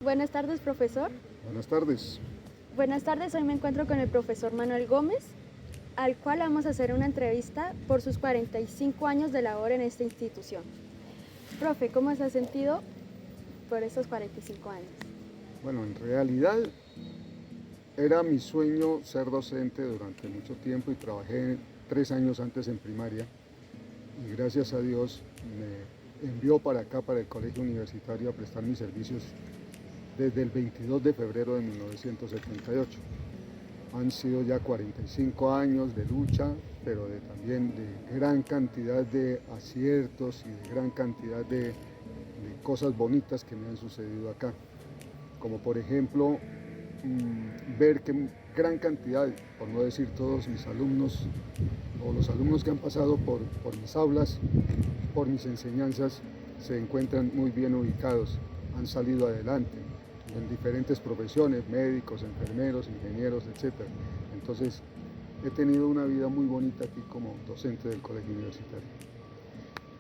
Buenas tardes, profesor. Buenas tardes. Buenas tardes, hoy me encuentro con el profesor Manuel Gómez, al cual vamos a hacer una entrevista por sus 45 años de labor en esta institución. Profe, ¿cómo se ha sentido por estos 45 años? Bueno, en realidad era mi sueño ser docente durante mucho tiempo y trabajé 3 años antes en primaria y gracias a Dios me envió para acá, para el colegio universitario, a prestar mis servicios desde el 22 de febrero de 1978. Han sido ya 45 años de lucha, pero también de gran cantidad de aciertos y de gran cantidad de cosas bonitas que me han sucedido acá. Como por ejemplo, ver que gran cantidad, por no decir todos mis alumnos, o los alumnos que han pasado por mis aulas, por mis enseñanzas, se encuentran muy bien ubicados, han salido adelante en diferentes profesiones, médicos, enfermeros, ingenieros, etc. Entonces, he tenido una vida muy bonita aquí como docente del colegio universitario.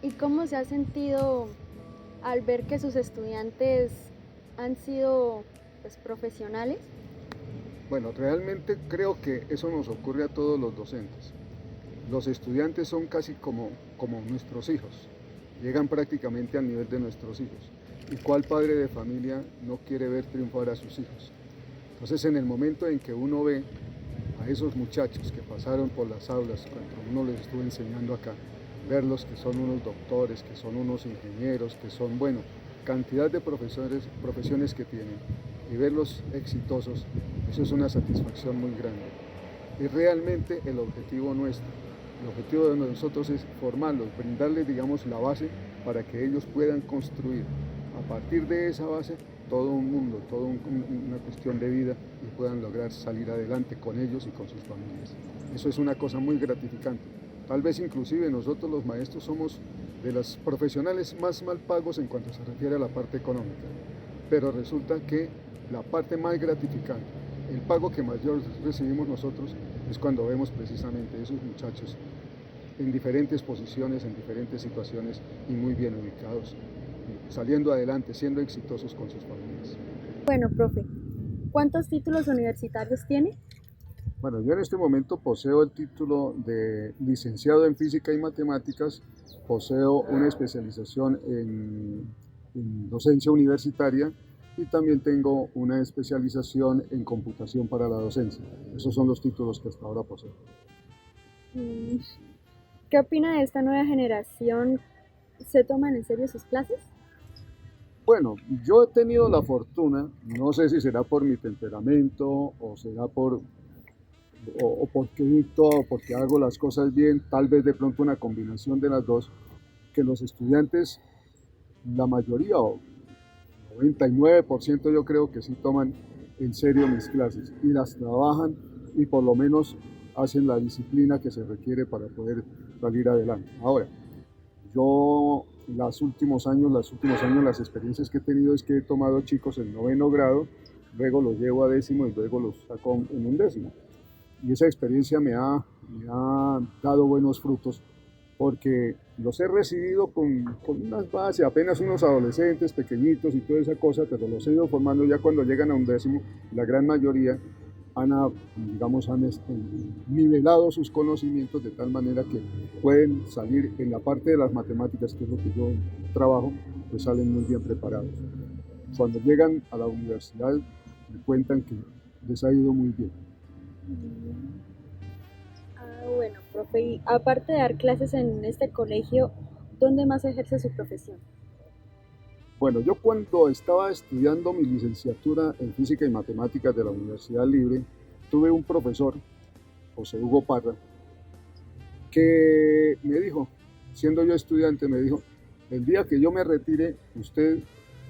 ¿Y cómo se ha sentido al ver que sus estudiantes han sido profesionales? Bueno, realmente creo que eso nos ocurre a todos los docentes. Los estudiantes son casi como nuestros hijos, llegan prácticamente al nivel de nuestros hijos. ¿Y cuál padre de familia no quiere ver triunfar a sus hijos? Entonces, en el momento en que uno ve a esos muchachos que pasaron por las aulas, cuando uno les estuvo enseñando acá, verlos que son unos doctores, que son unos ingenieros, que son, bueno, cantidad de profesiones que tienen, y verlos exitosos, eso es una satisfacción muy grande. Y realmente el objetivo nuestro, el objetivo de nosotros es formarlos, brindarles, digamos, la base para que ellos puedan construir a partir de esa base todo un mundo, toda una cuestión de vida y puedan lograr salir adelante con ellos y con sus familias. Eso es una cosa muy gratificante. Tal vez inclusive nosotros los maestros somos de los profesionales más mal pagos en cuanto se refiere a la parte económica, pero resulta que la parte más gratificante, el pago que mayor recibimos nosotros es cuando vemos precisamente esos muchachos en diferentes posiciones, en diferentes situaciones y muy bien ubicados, saliendo adelante, siendo exitosos con sus familias. Bueno, profe, ¿cuántos títulos universitarios tiene? Bueno, yo en este momento poseo el título de licenciado en física y matemáticas, poseo una especialización en docencia universitaria y también tengo una especialización en computación para la docencia. Esos son los títulos que hasta ahora poseo. ¿Qué opina de esta nueva generación? ¿Se toman en serio sus clases? Bueno, yo he tenido la fortuna, no sé si será por mi temperamento o será o porque dicto o porque hago las cosas bien, tal vez de pronto una combinación de las dos, que los estudiantes, la mayoría o 99% yo creo que sí toman en serio mis clases y las trabajan y por lo menos hacen la disciplina que se requiere para poder salir adelante. Ahora, yo los últimos años las experiencias que he tenido es que he tomado chicos en 9º grado, luego los llevo a 10º y luego los saco en 11º. Y esa experiencia me ha dado buenos frutos porque los he recibido con unas bases, apenas unos adolescentes pequeñitos y toda esa cosa, pero los he ido formando ya cuando llegan a 11º, la gran mayoría digamos, han nivelado sus conocimientos de tal manera que pueden salir en la parte de las matemáticas, que es lo que yo trabajo, pues salen muy bien preparados. Cuando llegan a la universidad me cuentan que les ha ido muy bien. Bueno, profe, y aparte de dar clases en este colegio, ¿dónde más ejerce su profesión? Bueno, yo cuando estaba estudiando mi licenciatura en física y matemáticas de la Universidad Libre, tuve un profesor, José Hugo Parra, que me dijo, siendo yo estudiante, me dijo, el día que yo me retire, usted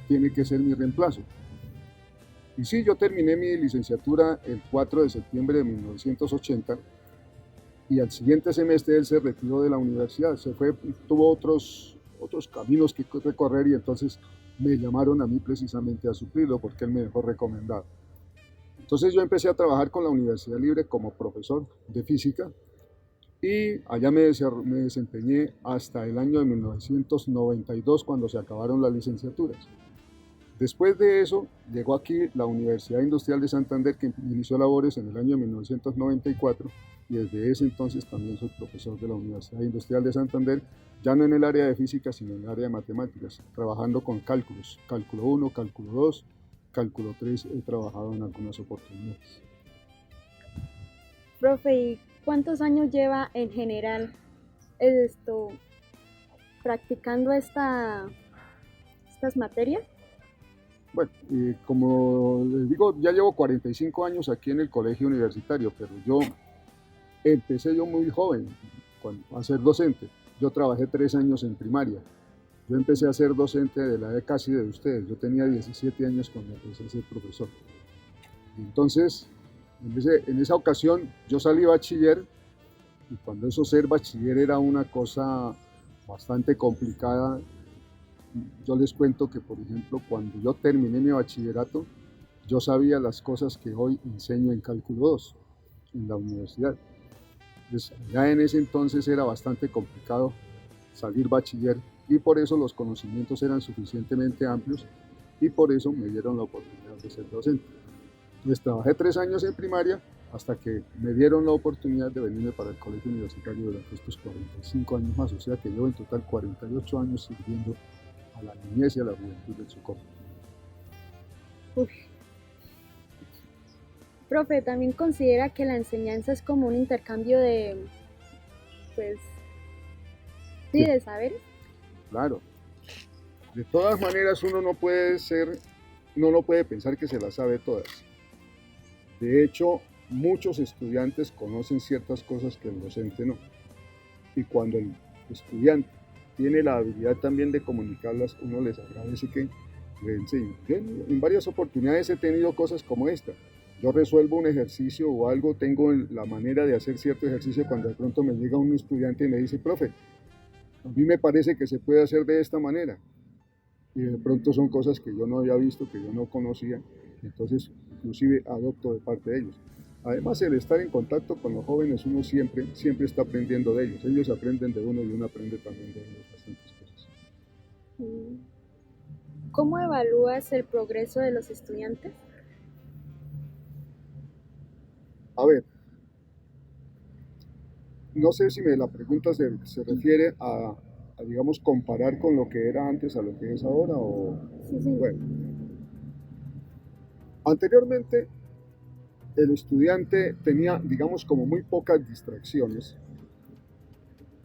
tiene que ser mi reemplazo. Y sí, yo terminé mi licenciatura el 4 de septiembre de 1980 y al siguiente semestre él se retiró de la universidad, se fue, tuvo otros caminos que recorrer y entonces me llamaron a mí precisamente a suplirlo porque él me dejó recomendado. Entonces yo empecé a trabajar con la Universidad Libre como profesor de física y allá me desempeñé hasta el año de 1992 cuando se acabaron las licenciaturas. Después de eso, llegó aquí la Universidad Industrial de Santander, que inició labores en el año 1994, y desde ese entonces también soy profesor de la Universidad Industrial de Santander, ya no en el área de física, sino en el área de matemáticas, trabajando con cálculos, cálculo 1, cálculo 2, cálculo 3, he trabajado en algunas oportunidades. Profe, ¿y cuántos años lleva en general esto practicando estas materias? Bueno, como les digo, ya llevo 45 años aquí en el colegio universitario, pero yo empecé muy joven a ser docente. Yo trabajé 3 años en primaria. Yo empecé a ser docente de la edad casi de ustedes. Yo tenía 17 años cuando empecé a ser profesor. Entonces, en esa ocasión, yo salí bachiller, y cuando eso ser bachiller era una cosa bastante complicada. Yo les cuento que, por ejemplo, cuando yo terminé mi bachillerato, yo sabía las cosas que hoy enseño en cálculo 2 en la universidad. Entonces, ya en ese entonces era bastante complicado salir bachiller, y por eso los conocimientos eran suficientemente amplios, y por eso me dieron la oportunidad de ser docente. Entonces trabajé 3 años en primaria hasta que me dieron la oportunidad de venirme para el colegio universitario durante estos 45 años más, o sea que llevo en total 48 años sirviendo a la niñez y a la juventud del Socorro. Uf. Profe, ¿también considera que la enseñanza es como un intercambio de, pues, sí, Sí, de saberes? claro. De todas maneras, uno no puede pensar que se las sabe todas. De hecho, muchos estudiantes conocen ciertas cosas que el docente no. Y cuando el estudiante tiene la habilidad también de comunicarlas, uno les agradece que le enseñen. Yo en varias oportunidades he tenido cosas como esta. Yo resuelvo un ejercicio o algo, tengo la manera de hacer cierto ejercicio, cuando de pronto me llega un estudiante y me dice, profe, a mí me parece que se puede hacer de esta manera. Y de pronto son cosas que yo no había visto, que yo no conocía, entonces inclusive adopto de parte de ellos. Además, el estar en contacto con los jóvenes, uno siempre está aprendiendo de ellos. Ellos aprenden de uno y uno aprende también de ellos bastantes cosas. ¿Cómo evalúas el progreso de los estudiantes? A ver, no sé si la pregunta se refiere digamos, comparar con lo que era antes a lo que es ahora, o... Sí, sí. Bueno, anteriormente el estudiante tenía, digamos, como muy pocas distracciones,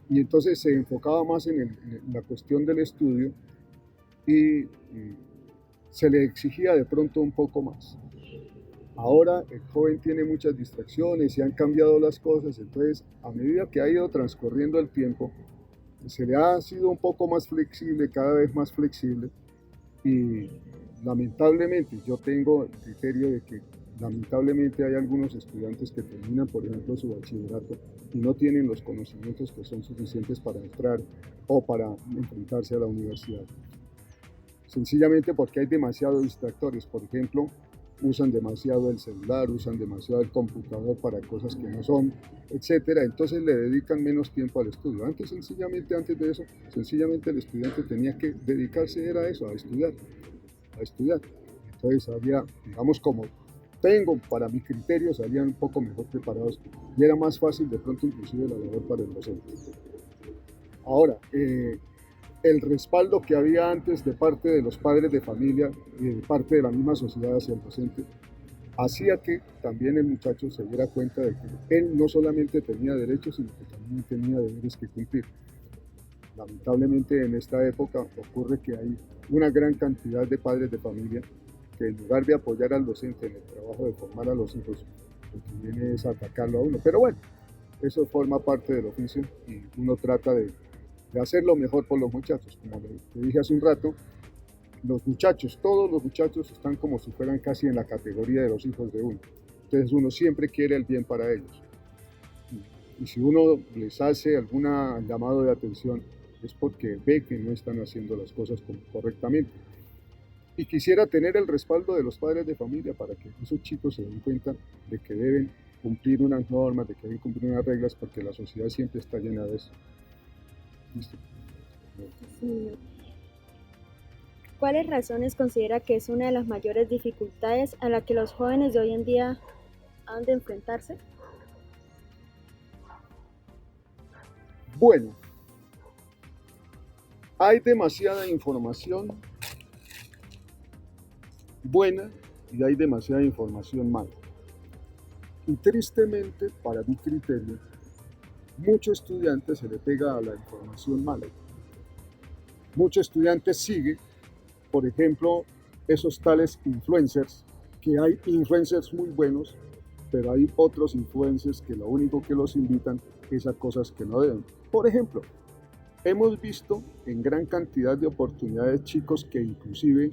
y entonces se enfocaba más en la cuestión del estudio, y se le exigía de pronto un poco más. Ahora el joven tiene muchas distracciones y han cambiado las cosas, entonces a medida que ha ido transcurriendo el tiempo, se le ha sido un poco más flexible, cada vez más flexible, y lamentablemente yo tengo el criterio de que lamentablemente hay algunos estudiantes que terminan, por ejemplo, su bachillerato y no tienen los conocimientos que son suficientes para entrar o para enfrentarse a la universidad. Sencillamente porque hay demasiados distractores. Por ejemplo, usan demasiado el celular, usan demasiado el computador para cosas que no son, etcétera. Entonces le dedican menos tiempo al estudio. Antes de eso, sencillamente el estudiante tenía que dedicarse era a eso, a estudiar, a estudiar. Entonces había, digamos, como para mi criterio, salían un poco mejor preparados, y era más fácil de pronto inclusive la labor para el docente. Ahora, el respaldo que había antes de parte de los padres de familia y de parte de la misma sociedad hacia el docente hacía que también el muchacho se diera cuenta de que él no solamente tenía derechos, sino que también tenía deberes que cumplir. Lamentablemente en esta época ocurre que hay una gran cantidad de padres de familia que, en lugar de apoyar al docente en el trabajo de formar a los hijos, lo que viene es atacarlo a uno. Pero bueno, eso forma parte del oficio y uno trata de hacer lo mejor por los muchachos. Como te dije hace un rato, los muchachos, todos los muchachos están como si fueran casi en la categoría de los hijos de uno. Entonces uno siempre quiere el bien para ellos. Y si uno les hace algún llamado de atención, es porque ve que no están haciendo las cosas correctamente. Y quisiera tener el respaldo de los padres de familia para que esos chicos se den cuenta de que deben cumplir unas normas, de que deben cumplir unas reglas, porque la sociedad siempre está llena de eso. ¿Listo? Sí. ¿Cuáles razones considera que es una de las mayores dificultades a la que los jóvenes de hoy en día han de enfrentarse? Bueno, hay demasiada información buena y hay demasiada información mala. Y tristemente, para mi criterio, mucho estudiante se le pega a la información mala. Mucho estudiante sigue, por ejemplo, esos tales influencers, que hay influencers muy buenos, pero hay otros influencers que lo único que los invitan es a cosas que no deben. Por ejemplo, hemos visto en gran cantidad de oportunidades chicos que inclusive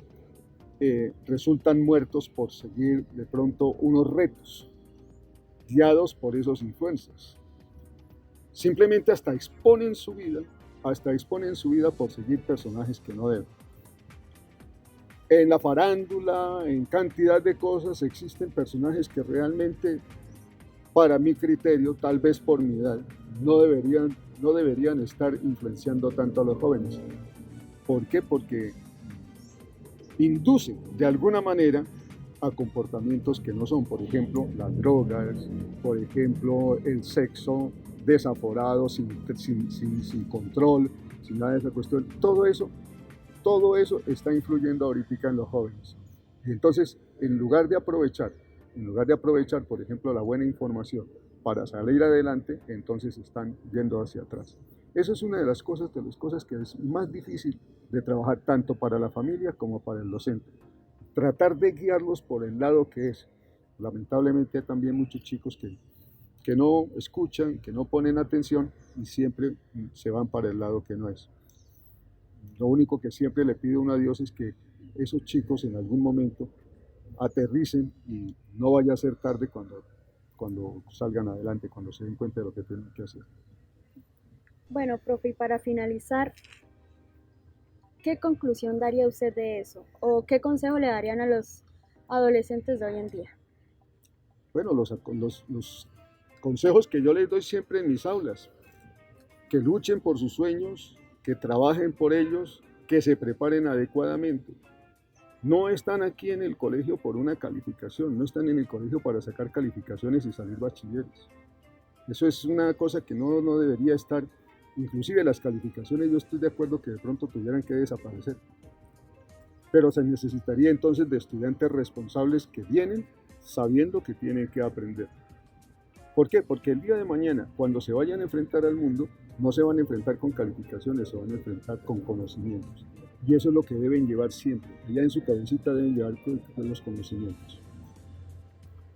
resultan muertos por seguir de pronto unos retos guiados por esos influencers. Simplemente hasta exponen su vida por seguir personajes que no deben. En la farándula, en cantidad de cosas, existen personajes que realmente, para mi criterio, tal vez por mi edad, no deberían estar influenciando tanto a los jóvenes. ¿Por qué? Porque inducen de alguna manera a comportamientos que no son, por ejemplo, las drogas, por ejemplo, el sexo desaforado, sin control, sin nada de esa cuestión. Todo eso está influyendo ahorita en los jóvenes. Y entonces, en lugar de aprovechar, por ejemplo, la buena información para salir adelante, entonces están yendo hacia atrás. Eso es una de las cosas que es más difícil de trabajar tanto para la familia como para el docente. Tratar de guiarlos por el lado que es. Lamentablemente hay también muchos chicos que no escuchan, que no ponen atención y siempre se van para el lado que no es. Lo único que siempre le pido a Dios es que esos chicos en algún momento aterricen y no vaya a ser tarde cuando salgan adelante, cuando se den cuenta de lo que tienen que hacer. Bueno, profe, y para finalizar, ¿qué conclusión daría usted de eso? ¿O qué consejo le darían a los adolescentes de hoy en día? Bueno, los consejos que yo les doy siempre en mis aulas, que luchen por sus sueños, que trabajen por ellos, que se preparen adecuadamente. No están aquí en el colegio por una calificación, no están en el colegio para sacar calificaciones y salir bachilleres. Eso es una cosa que no debería estar. Inclusive las calificaciones, yo estoy de acuerdo que de pronto tuvieran que desaparecer. Pero se necesitaría entonces de estudiantes responsables que vienen sabiendo que tienen que aprender. ¿Por qué? Porque el día de mañana, cuando se vayan a enfrentar al mundo, no se van a enfrentar con calificaciones, se van a enfrentar con conocimientos. Y eso es lo que deben llevar siempre. Allá en su cabecita deben llevar los conocimientos.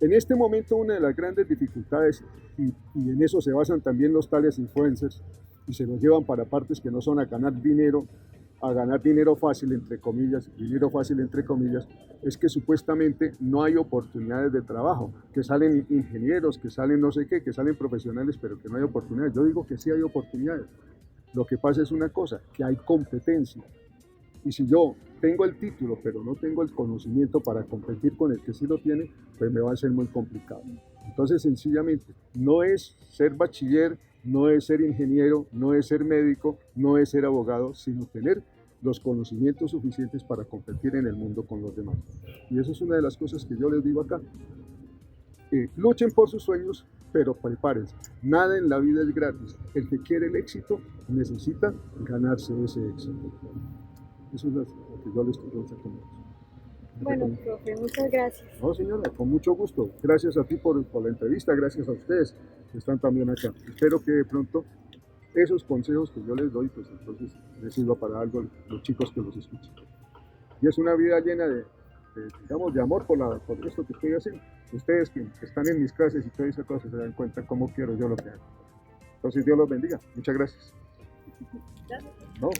En este momento una de las grandes dificultades, y en eso se basan también los tales influencers, y se los llevan para partes que no son a ganar dinero fácil, entre comillas, es que supuestamente no hay oportunidades de trabajo, que salen ingenieros, que salen no sé qué, que salen profesionales, pero que no hay oportunidades. Yo digo que sí hay oportunidades. Lo que pasa es una cosa, que hay competencia. Y si yo tengo el título, pero no tengo el conocimiento para competir con el que sí lo tiene, pues me va a ser muy complicado. Entonces, sencillamente, no es ser bachiller, no es ser ingeniero, no es ser médico, no es ser abogado, sino tener los conocimientos suficientes para competir en el mundo con los demás. Y eso es una de las cosas que yo les digo acá. Luchen por sus sueños, pero prepárense. Nada en la vida es gratis. El que quiere el éxito necesita ganarse ese éxito. Eso es lo que yo les quiero recomendar. Bueno, profe, muchas gracias. No, señora, con mucho gusto. Gracias a ti por la entrevista, gracias a ustedes que están también acá. Espero que de pronto esos consejos que yo les doy, pues entonces les sirva para algo a los chicos que los escuchan. Y es una vida llena digamos, de amor por esto que estoy haciendo. Ustedes que están en mis clases y todas esas cosas se dan cuenta cómo quiero yo lo que hago. Entonces Dios los bendiga. Muchas gracias. Gracias. No.